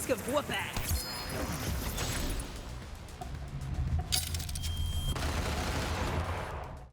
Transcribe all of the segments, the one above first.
mask of whoop-ass.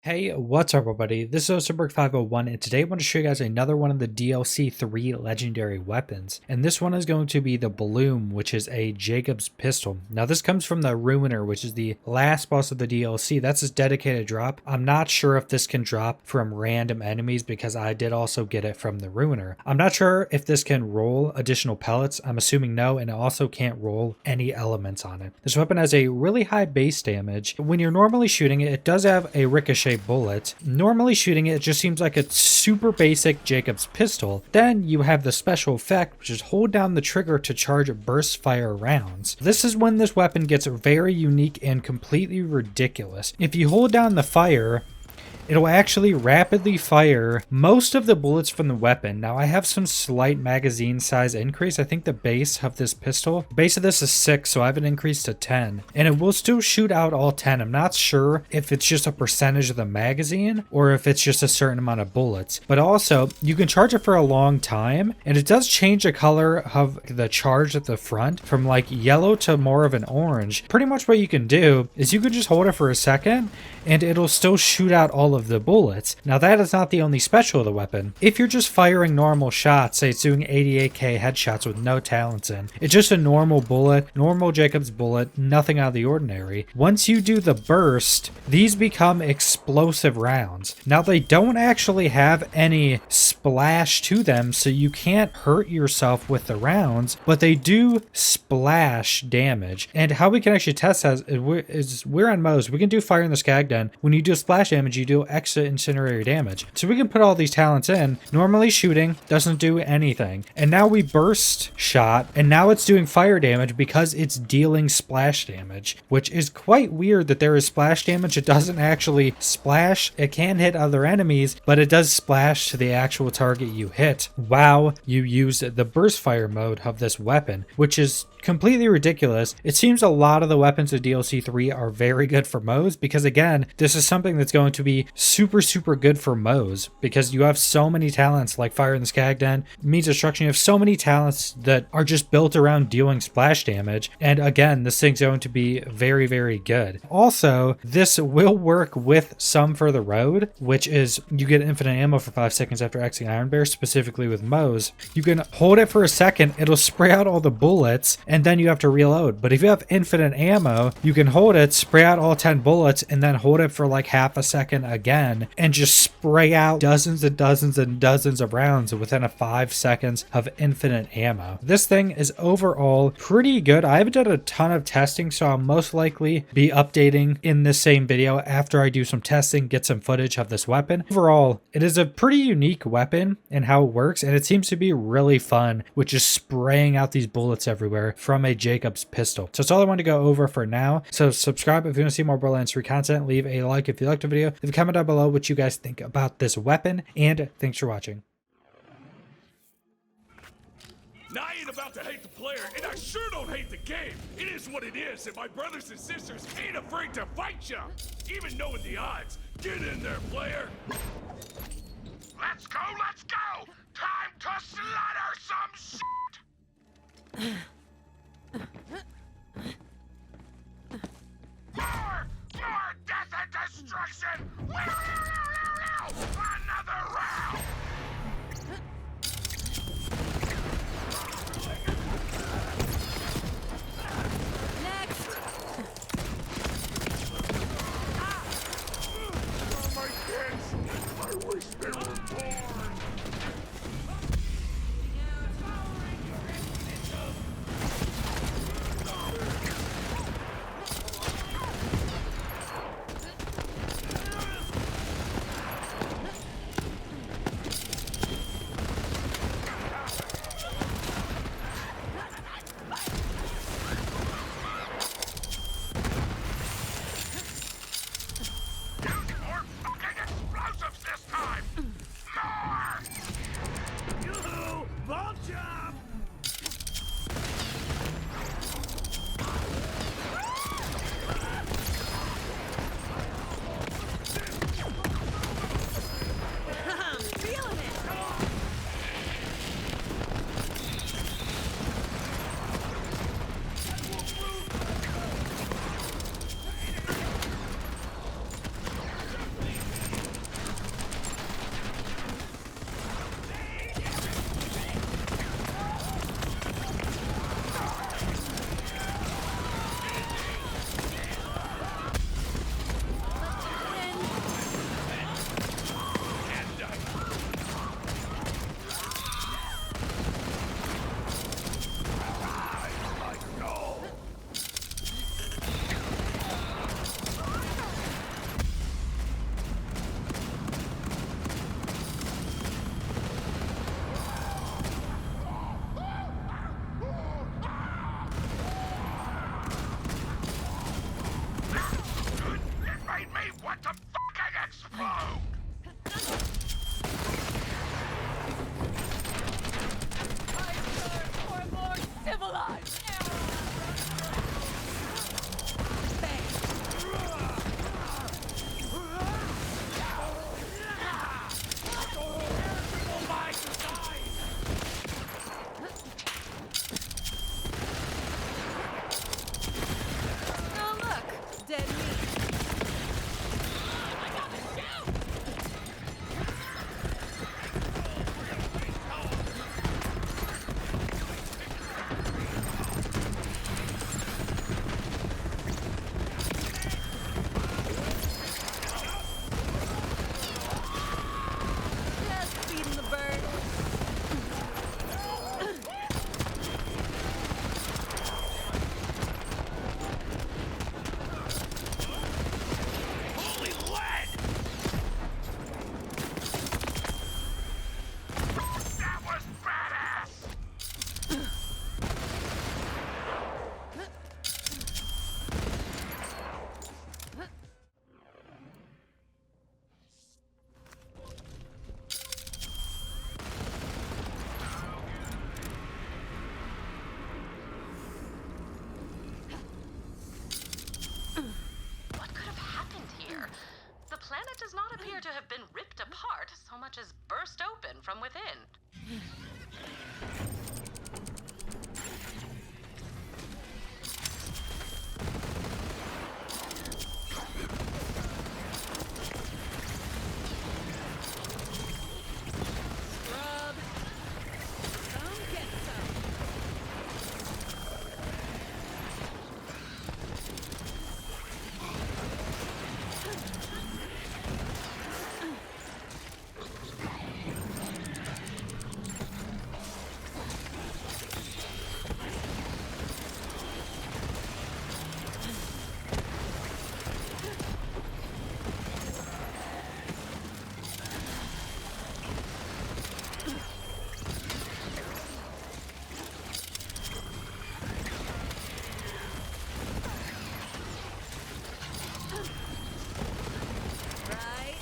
Hey, what's up everybody? This is Osterberg501 and today I want to show you guys another one of the DLC 3 legendary weapons. And this one is going to be the Bloom, which is a Jakobs pistol. Now this comes from the Ruiner, which is the last boss of the DLC. That's his dedicated drop. I'm not sure if this can drop from random enemies because I did also get it from the Ruiner. I'm not sure if this can roll additional pellets. I'm assuming no, and it also can't roll any elements on it. This weapon has a really high base damage. When you're normally shooting it, it does have a ricochet bullet. Normally shooting it just seems like a super basic Jakobs pistol. Then you have the special effect, which is hold down the trigger to charge burst fire rounds. This is when this weapon gets very unique and completely ridiculous. If you hold down the fire, it'll actually rapidly fire most of the bullets from the weapon. Now I have some slight magazine size increase. I think the base of this pistol, base of this is 6, so I have it increased to 10. And it will still shoot out all 10. I'm not sure if it's just a percentage of the magazine or if it's just a certain amount of bullets. But also, you can charge it for a long time, and it does change the color of the charge at the front from like yellow to more of an orange. Pretty much what you can do is you can just hold it for a second and it'll still shoot out all of the bullets. Now that is not the only special of the weapon. If you're just firing normal shots, say it's doing 88k headshots with no talents in, it's just a normal bullet, normal Jakobs bullet, nothing out of the ordinary. Once you do the burst, these become explosive rounds. Now they don't actually have any splash to them, so you can't hurt yourself with the rounds, but they do splash damage. And how we can actually test that is we're on Moze. We can do fire in the skag den. When you do splash damage, you do extra incendiary damage. So we can put all these talents in. Normally shooting doesn't do anything. And now we burst shot, and now it's doing fire damage because it's dealing splash damage, which is quite weird that there is splash damage. It doesn't actually splash. It can hit other enemies, but it does splash to the actual target you hit while you use the burst fire mode of this weapon, which is completely ridiculous. It seems a lot of the weapons of DLC 3 are very good for Moze because, again, this is something that's going to be super good for Moze because you have so many talents like fire in the skag den, means destruction. You have so many talents that are just built around dealing splash damage, and again, this thing's going to be very good. Also, this will work with some for the road, which is you get infinite ammo for 5 seconds after exiting Iron Bear. Specifically with Moze, you can hold it for a second, it'll spray out all the bullets, and then you have to reload. But if you have infinite ammo, you can hold it, spray out all 10 bullets, and then hold it for like half a second again, and just spray out dozens and dozens of rounds within a 5 seconds of infinite ammo. This thing is overall pretty good. I haven't done a ton of testing, so I'll most likely be updating in this same video after I do some testing, get some footage of this weapon. Overall, it is a pretty unique weapon and how it works, and it seems to be really fun with just spraying out these bullets everywhere from a Jakobs pistol. So that's all I want to go over for now. So subscribe if you want to see more Borderlands 3 content. Leave a like if you liked the video. Leave a comment down below what you guys think about this weapon, and thanks for watching. Now I ain't about to hate the player, and I sure don't hate the game. It is what it is, and my brothers and sisters ain't afraid to fight ya, even knowing the odds. Get in there, player. Let's go, let's go! Time to slaughter some shit! More death and destruction! Another round! Next! Oh, my kids! I wish they were born! from within. Scrub. Come get some. Right.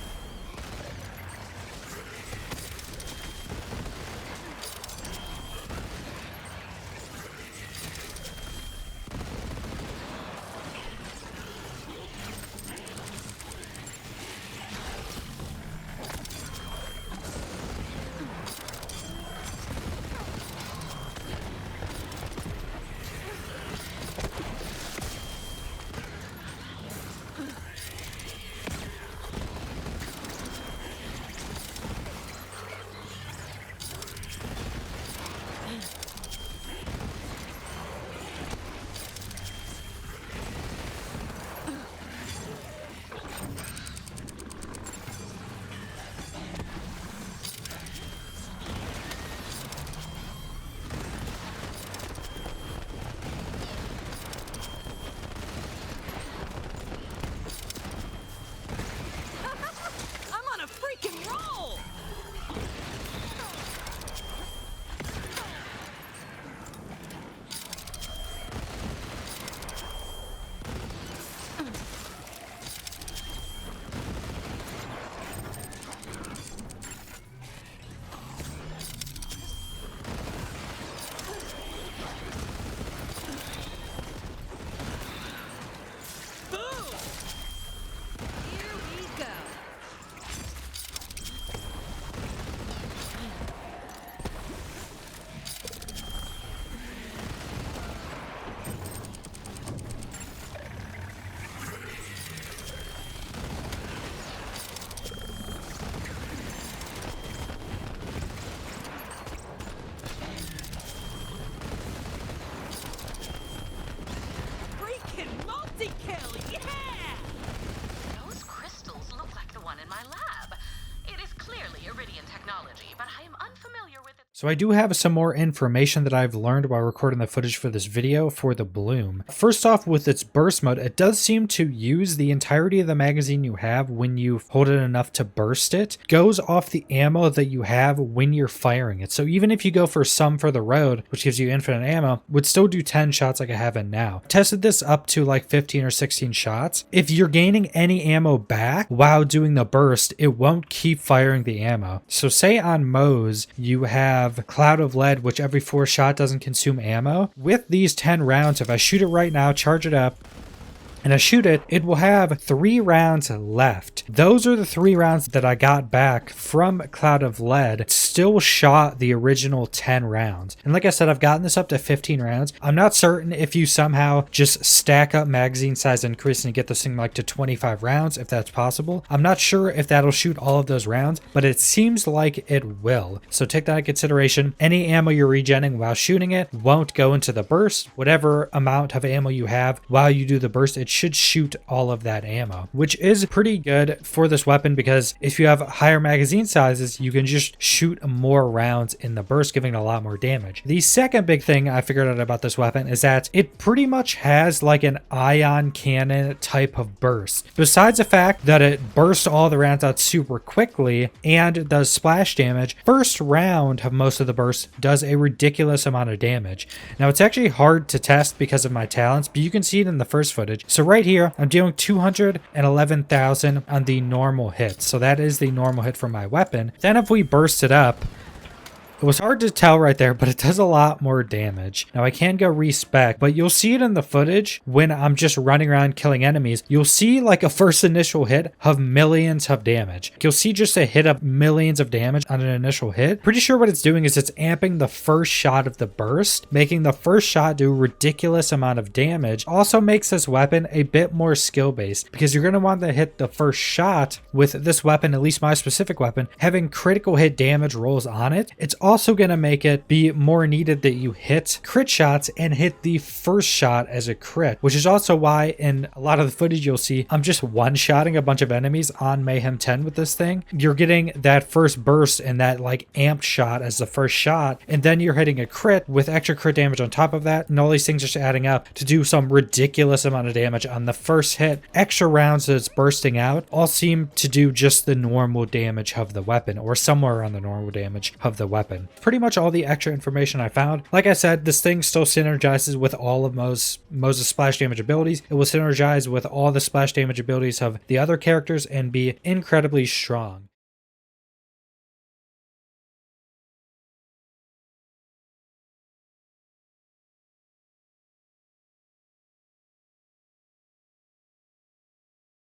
I'm on a freaking roll! Boom! Here we go. Freaking multi-kill, yeah! Those crystals look like the one in my lab. It is clearly Eridium technology, but I am unfamiliar with it. So I do have some more information that I've learned while recording the footage for this video for the Bloom. First off, with its burst mode, it does seem to use the entirety of the magazine you have when you hold it enough to burst it. Goes off the ammo that you have when you're firing it. So even if you go for some for the road, which gives you infinite ammo, would still do 10 shots like I have in now. Tested this up to like 15 or 16 shots. If you're gaining any ammo back while doing the burst, it won't keep firing the ammo. So say on Moze, you have Cloud of Lead, which every 4 shot doesn't consume ammo. With these 10 rounds, if I shoot it right now, charge it up, and I shoot it, it will have 3 rounds left. Those are the 3 rounds that I got back from Cloud of Lead. Still shot the original 10 rounds. And like I said, I've gotten this up to 15 rounds. I'm not certain if you somehow just stack up magazine size increase and get this thing like to 25 rounds, if that's possible. I'm not sure if that'll shoot all of those rounds, but it seems like it will. So take that into consideration. Any ammo you're regenning while shooting it won't go into the burst. Whatever amount of ammo you have while you do the burst, it should shoot all of that ammo, which is pretty good for this weapon because if you have higher magazine sizes, you can just shoot more rounds in the burst, giving it a lot more damage. The second big thing I figured out about this weapon is that it pretty much has like an ion cannon type of burst. Besides the fact that it bursts all the rounds out super quickly and does splash damage, first round of most of the bursts does a ridiculous amount of damage. Now it's actually hard to test because of my talents, but you can see it in the first footage. So right here, I'm dealing 211,000 on the normal hit. So that is the normal hit for my weapon. Then if we burst it up, It was hard to tell right there, but it does a lot more damage. Now I can go respec, but you'll see it in the footage when I'm just running around killing enemies. You'll see like a first initial hit of millions of damage. You'll see just a hit of millions of damage on an initial hit. Pretty sure what it's doing is it's amping the first shot of the burst, making the first shot do a ridiculous amount of damage. Also makes this weapon a bit more skill based because you're going to want to hit the first shot with this weapon, at least my specific weapon, having critical hit damage rolls on it. It's also going to make it be more needed that you hit crit shots and hit the first shot as a crit, which is also why in a lot of the footage you'll see I'm just one-shotting a bunch of enemies on Mayhem 10 with this thing. You're getting that first burst and that like amped shot as the first shot, and then you're hitting a crit with extra crit damage on top of that, and all these things just adding up to do some ridiculous amount of damage on the first hit. Extra rounds that it's bursting out all seem to do just the normal damage of the weapon, or somewhere around the normal damage of the weapon. Pretty much all the extra information I found. Like I said, this thing still synergizes with all of Moze's splash damage abilities. It will synergize with all the splash damage abilities of the other characters and be incredibly strong.